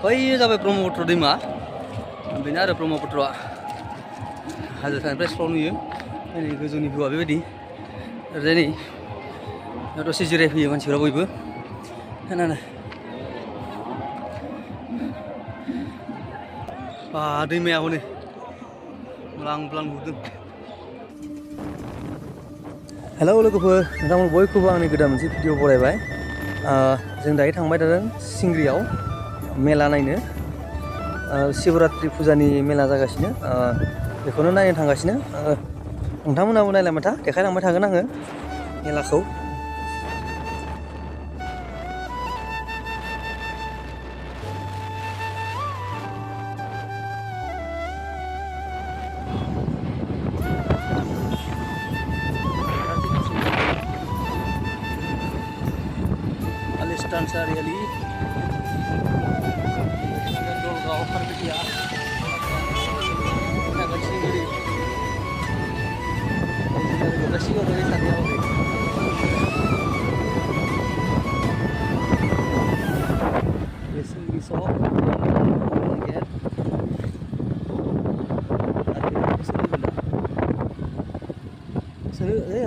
बै जाबाय ब्रह्मपुत्र दैमा बेनो आरो ब्रह्मपुत्रआ हाजो सानिफ्राय स्र' नुयो नै गोजौनि भिउआ बेबायदि ओरैजाय नै दसे जिरायफैयो मानसिफोरा बयबो खोनानो दैमाया हनै ब्लां ब्लां नुदों। हेलौ लोगोफोर नोंथांमोन बयखौबो आंनि गोदान मोनसे भिडिअ बरायबाय। जों दायो थांबाय थादों सिंग्रियाव मेला नायनो शिवरात्रि फुजानि मेला जागासिनो बेखौनो नायनो थांगासिनो नोंथांमोनाबो नायलांबाय था देखायलांबाय थागोन आङो मेलाखौ। Sansariali Dolgao Parbetia Naga Singri Lokasi ko dari tadi ako Yes, we saw again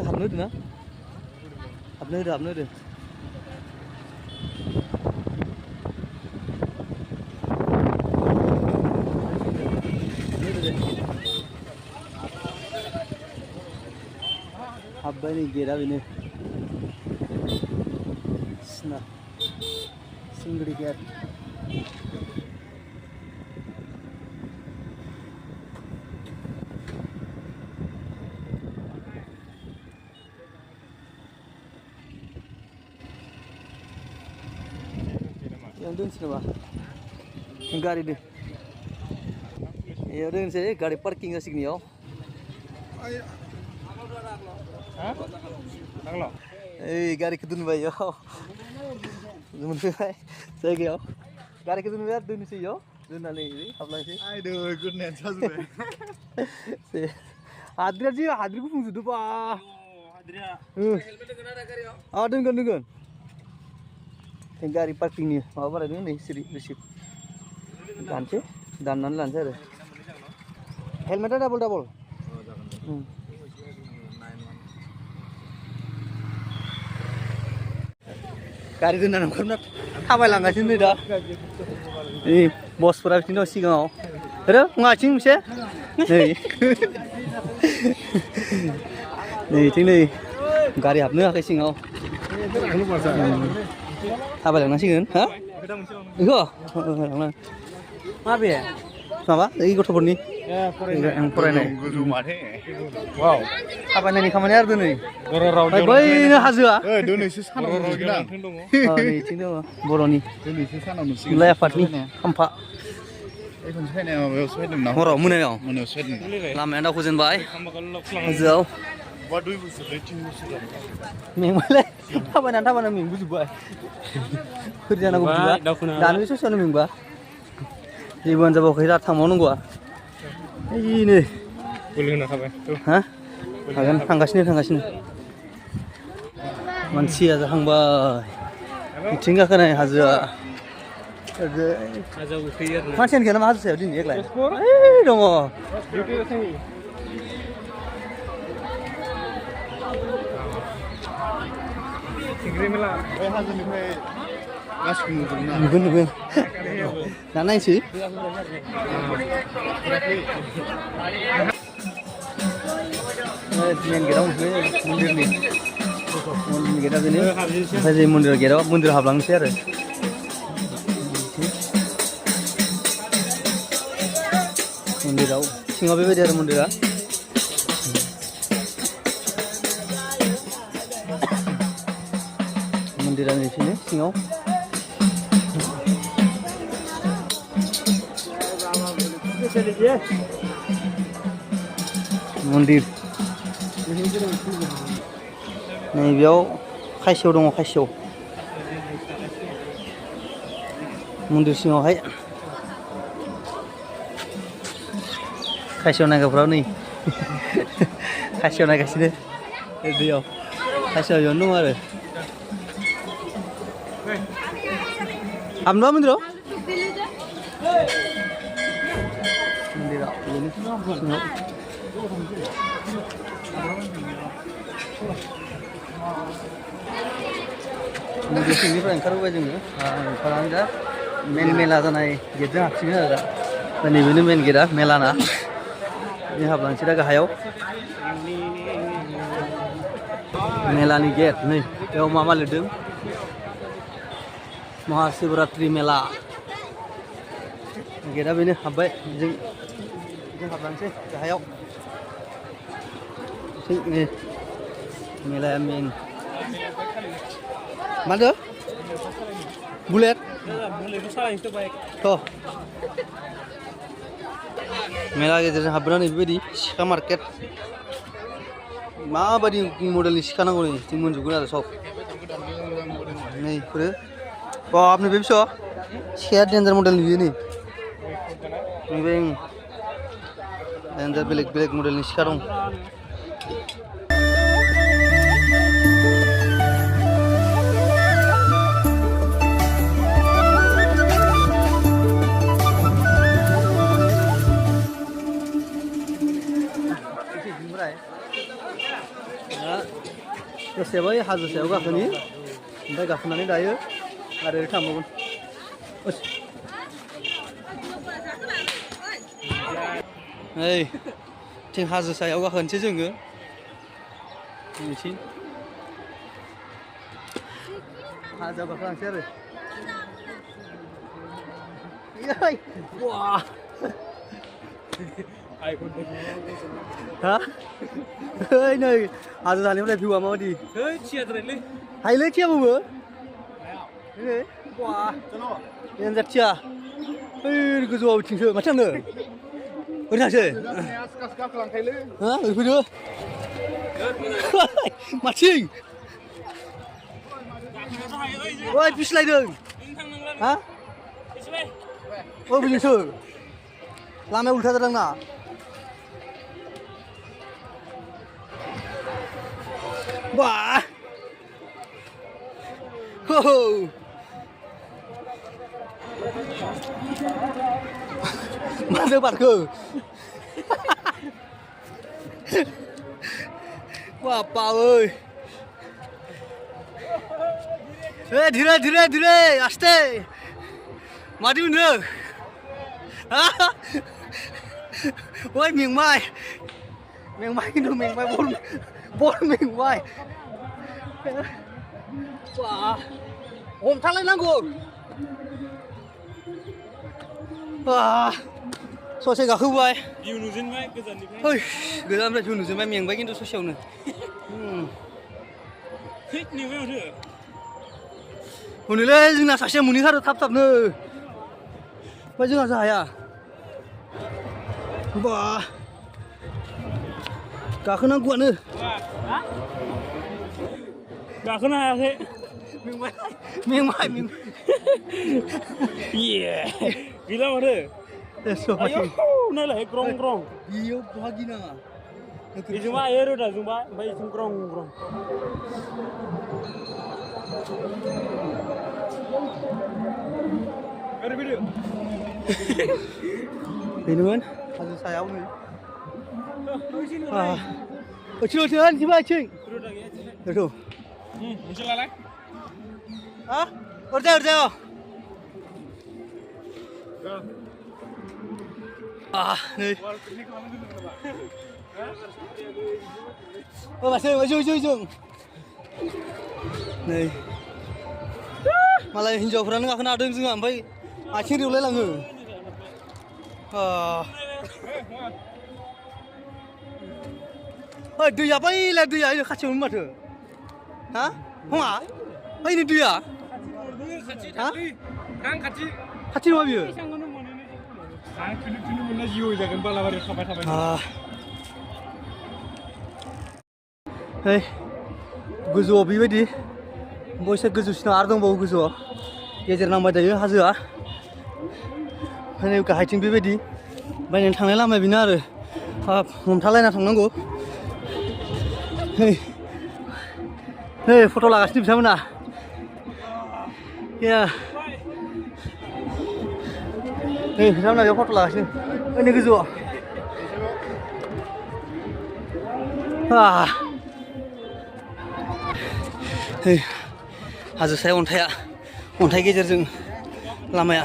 Habnu na Habnu Habis ni gera ini, nah, Singri gera. Yang dun sini bah, gari deh. Yang dun sini gari parking asik ni yo. गाड़ी के दुन भाई यो दुन भाई सही गयो गाड़ी के दुन भाई दुन से यो दुन नाले अपना से आई दो गुड नेट साजबे से हाद्रिया जी हाद्रि को फुंजु दबा हाद्रिया हेलमेट गना रा करियो दोनगोन गाड़ी पार्किं नि माबा बारा दों नै सिरि रिसिभ दानसे दाननानै लानसै आरो हेलमेटा डाबल गारि दोननानै ओंखारना थाबायलांगासिनो नै दा नै बसफोरा बिथिं दं सिगाङाव आरो मुङाथिं मोनसे नै बिथिं नै गारि हाबनो होआखै सिङाव थाबायलांनांसिगोन हा बेखौ माबे माबा ओइ गथ'फोरनि फरायनाय वाव थाबायनायनि खामानि आरो दिनै बैनो हाजोआ दिनैसो सानाव नैथिं दङ बर'नि दिनैसो सानाव नुसिगोन आफादनि खाम्फा हराव मोनायाव लामाया दावखोजेनबाय हाजोआव मेंबायलै थाबायनानै मेंबोजोब्बाय सोर जानांगौ बिदिबा दानो ससेयावनो मेंबा जेबोआनो जाबावाखै दा थांबावनांगौआ ओइनो बोलो होना थाबाय हा हागोन थांगासिनो मानसिया जाखांबाय बिथिं गाखोनाय हाजोआ मानसियानो गैया नामा हाजो सायाव दिनै एकलाय दङ हाजोनिफ्राय नुगोन दा नायसै मेन गेटआव मोनफैयो मन्दिरनि गेटआ बेनो ओमफ्राय जों मन्दिराव हाबलांनोसै आरो मन्दिराव सिङाव बेबायदि आरो मन्दिरा नैसिनो सिङाव मन्दिर नैबेयाव खायसेयाव दङ खायसेयाव मन्दिर सिङावहाय खायसेयाव नायग्राफ्रा नै खायसेयाव नायगासिनो दैयाव खायसेयाव बेयावनो दङ आरो हाबनोबा मन्दिराव मन्दिराव बेनि सिङाव मन्दिर सिंनिफ्राय ओंखारबोबाय जोङो ओंखारनानै दा मेन मेला जानाय गेटजों हाबसिगोन आरो दा नैबेनो मेन गेटआ मेलाना बिदि हाबलांसै दा गाहायाव मेलानि गेट नै बेयाव मा मा लिरदों महाशिवरात्रि मेला गेटआ बेनो हाबबाय जों हाबलांसै गाहायाव मेलाया मेन मा होनदों बुलेट मेला गेजेरजों हाबनानै बेबायदि सिखा मार्केट माबायदि मडेलनि सिखा नांगौ नै जों मोनजोबगोन आरो सब नै बेफोरो बाब नैबे बिस' सिखाया डेन्जार मडेलनि बियो नै नैबे डेन्जार बेलेग बेलेग मडेलनि सिखा दं दसे बै हाजो सायाव गाखोनि ओमफ्राय गाखोनानै दायो आरो थांबावगोन नै थिं हाजो सायाव गाखोनोसै जोङो बिथिं हाजोआव गाखोलांसै आरो हा ओइ नै हाजो जानायनिफ्राय भिउआ माबायदि हायोलै थियाबाबो नै बा डेन्जार थिया ओइ गोजौआव बिथिंसो माथो थांनो ओरै थांसै हा ओरै फैदो माथिं ओइ फिस्लायदों हा ओइ बिजोंसो लामाया उल्था जादों ना Wah, ho, mana barco? Wah, power. Dhire, dhire, dhire, aste. Mati bener. Oi, mingmai itu mingmai bol mingmai. Wah, हमथालायनांगौ ससे गाखोबाय भिउ नुजेनबाय गोजाननिफ्राय गोजाननिफ्राय भिउ नुजेनबाय मेंबाय खिन्थु ससेयावनो हनोलै जोंना सासेया मोनहैथारो थाब थाबनो ओमफ्राय जोंहासो हाया बा गाखोनांगौआनो गाखोनो हायाखै मेंबाय गैला माथो नायलाय ग्रं ग्रं बेयाव बहा गिनाङा बेजोंबा आयो रोदाजोंबा ओमफ्राय बेजों ग्रं ग्रं ओरै फैदो बेनोमोन हाजो सायाव नै ओथिं जिबा ओथिं बेथ' मोनसे लालाय हा ओरजाय नै मासो ओजों नै मालाय हिन्जावफ्रानो गाखोनो हादों जोंहा ओमफ्राय आथिं रेवलायलाङो दैया बैलाय दैया खाथियावनो माथो हा हङा बैनि दैया हा खाथि नङा बियो गोजौआव बेबायदि बयसे गोजौसिनाव आरो दंबावो गोजौआव गेजेर नांबाय थायो हाजोआ ओमफ्राय गाहायथिं बेबायदि बायनानै थांनाय लामाया बेनो आरो हमथालायना थांनांगौ फट' लागासिनो बिथांमोना Ya. Nih, sekarang lagi foto lah sih. Ini keju. Ah. Hei, hasil saya अन्थाइ गेजेरजों लामाया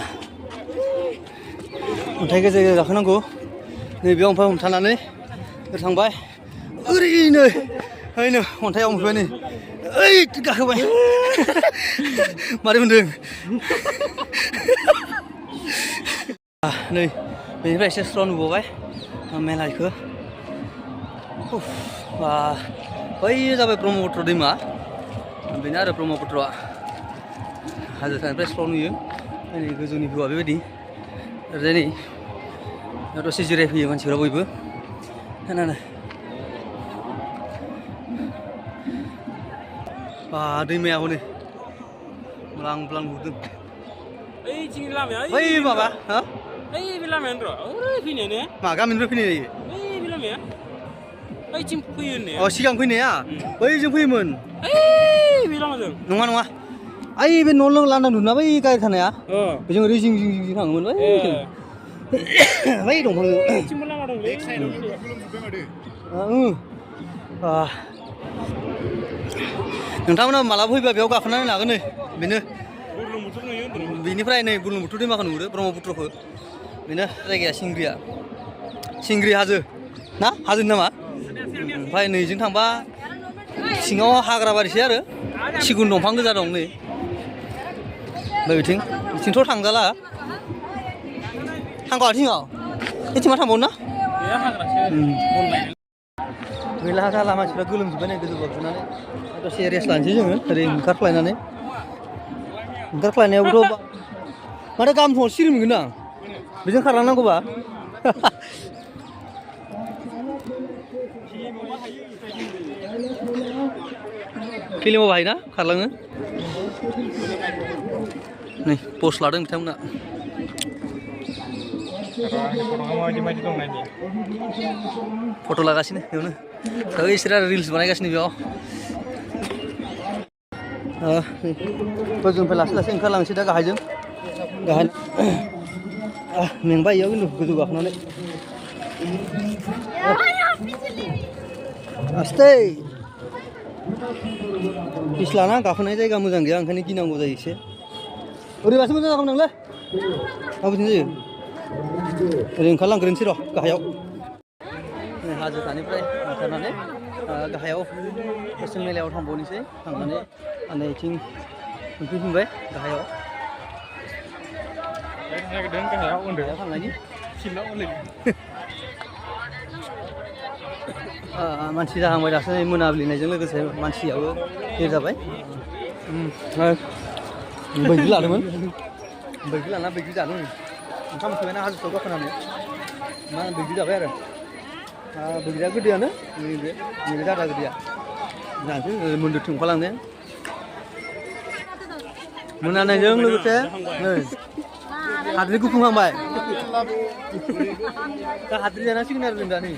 अन्थाइ गेजेर गाखोनांगौ नैबेयाव ओमफ्राय हमथानानै ओरै थांबाय ओरैनो ओरैनो अन्थाइयाव मोनफैबाय नै ओइ गाखोबाय मारै मोनदों नै बेनिफ्राय एसे स्र' नुबावबाय मेलाखौ बै जाबाय ब्रह्मपुत्र दैमा बेनो आरो ब्रह्मपुत्रआ हाजो सानिफ्राय स्र' नुयो नै गोजौनि भिउआ बेबायदि ओरैजाय नै दसे जिरायफैयो मानसिफोरा बयबो खोनानो दैमाया हनै ब्लां ब्लां नुदों ओइथिंनि लामाया बै माबा हा ओइ बे लामायानो र' ओरै फैनायानो मा गामिनिफ्राय फैनाय जायो ओइ बे लामाया ओइथिं फैयो होननाया सिगां फैनाया बैजों फैयोमोन ओइ बे लामाजों नङा नङा ओइ बे न' लांदां नुना बै गारि थानाया बेजों ओरै जिं जिं जिं थाङोमोन बै दंफांजों ओइथिंबो लामा दंलै नोंथांमोना मालाबा फैबा बेयाव गाखोनानै लागोन नै बेनो बेनिफ्राय नै बुरलुंबुथुर दैमाखौ नुहुरो ब्रह्मपुत्रखौ बेनो जायगाया सिंग्रि हाजो ना हाजोनि नामा ओमफ्राय नैजों थांबा सिङाव हाग्रा बारिसै आरो सिगुन दंफां गोजा दं नै ओमफ्राय बिथिंथ' थांजाला थांगौ आथिङाव बिथिं मा थांबावो ना गैला जाला मानसिफ्रा गोलोमजोब्बाय नै गोजौ गाखोनानै दसे रेस्ट लानोसै जोङो ओरै ओंखारख्लायनायावबोथ' माथो गाबोन फुङाव सिरि मोनगोन आं बेजों खारलांनांगौबा फिल्माव बाहायना खारलाङो नै पस्ट लादों बिथांमोना फट' लागासिनो बेयावनो बिसोर आरो रिल्स बानायगासिनो बेयाव गोजौनिफ्राय लासै लासै ओंखारलांसै दा गाहाय मेंबाय इयाव खिन्थु गोजौ गाखोनानै आस्ते पिछलाना गाखोनाय जायगा मोजां गैया ओंखायनो गिनांगौ जायो एसे ओरैबासो मोजां जागौमोन नोंलाय माबायदि जायो ओरै ओंखारलांग्रोनोसै र' गाहायाव हाजो सानिफ्राय ओंखारनानै गाहायाव फेसन मेलायाव थांबावनोसै थांनानै नैथिं मोनफैफिनबाय गाहायाव थांनायनि मानसि जाहांबाय दासो मोनाबिलिनायजों लोगोसे मानसियाबो गिदिर जाबाय बैग्रि लादोंमोन बैग्रि लाना बैग्रि जादों ओंखाम उखैबायना हाजोआव गाखोनानै मा बैग्रि जाबाय आरो बैग्रिया गोदैयानो नैबे जादा गोदैया जानोसै मन्दिरथिं ओंखारलांनो मोनानायजों लोगोसे नै हाद्रि गुफुंहांबाय दा हाद्रि जानांसिगोन आरो जों दा नै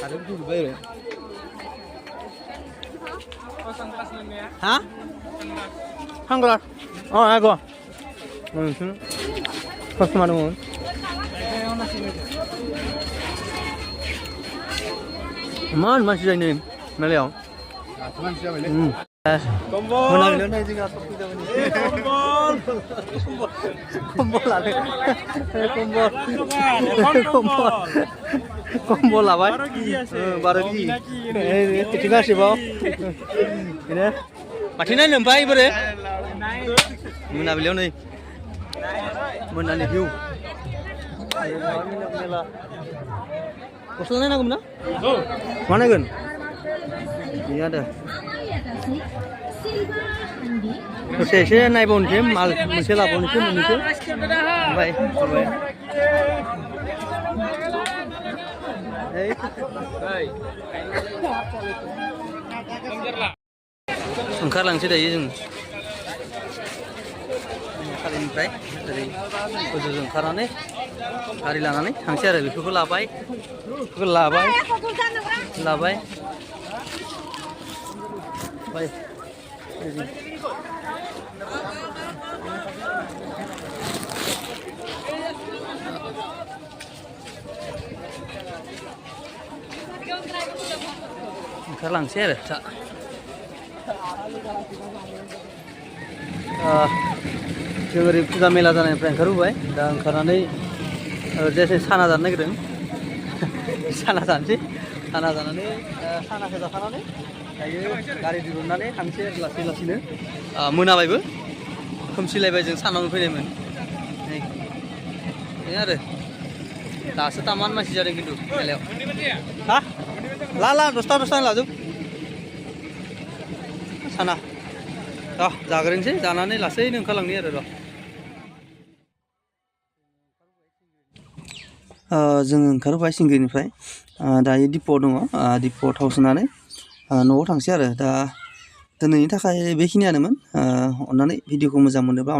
हाद्रि गुफुंजोब्बाय आरो हा सानग्लास आगो कास्टमार दंमोन मान मानसि जायो नै मेलायाव मोनाबिलियाव नाय जोंहा कम्बल लादों कम्बल लाबाय 12 केजि बिथिं गासिबाव बेनो माथो नायनो ओमफ्राय बोरै मोनाबिलियाव नै मोनानि भिउ मेला गस्ला नायनांगौमोन ना मा नायगोन गैया दे दसे एसे नायबावनोसै माल मोनसे लाबावनोसै मोननैसो ओमफ्राय ओंखारलांसै दायो जों खालिनिफ्राय ओरै गोजौजों ओंखारनानै गारि लानानै थांसै आरो बेफोरखौ लाबाय ओंखारलांसै आरो दा जों ओरै फुजा मेला जानायनिफ्राय ओंखारबोबाय दा ओंखारनानै जेसे साना जानो नागिरदों साना जानोसै साना जानानै सानाखौ जाखानानै दायो गारि दिहुननानै थांसै आरो लासै लासैनो मोनाबायबो खोमसिलायबाय जों सानावनो फैनायमोन नै आरो दासो तामान मानसि जादों खिन्थु मेलायाव हा ला दसथा लाजोब साना जाग्रोनोसै जानानै लासैनो ओंखारलांनि आरो र' जोङो ओंखारबाय सिंगिनिफ्राय दायो दिप'आव दङ दिप'आव थाव सोनानै न'आव थांसै आरो दा दिनैनि थाखाय बेखिनियानोमोन अन्नानै भिडिअखौ मोजां मोनोब्ला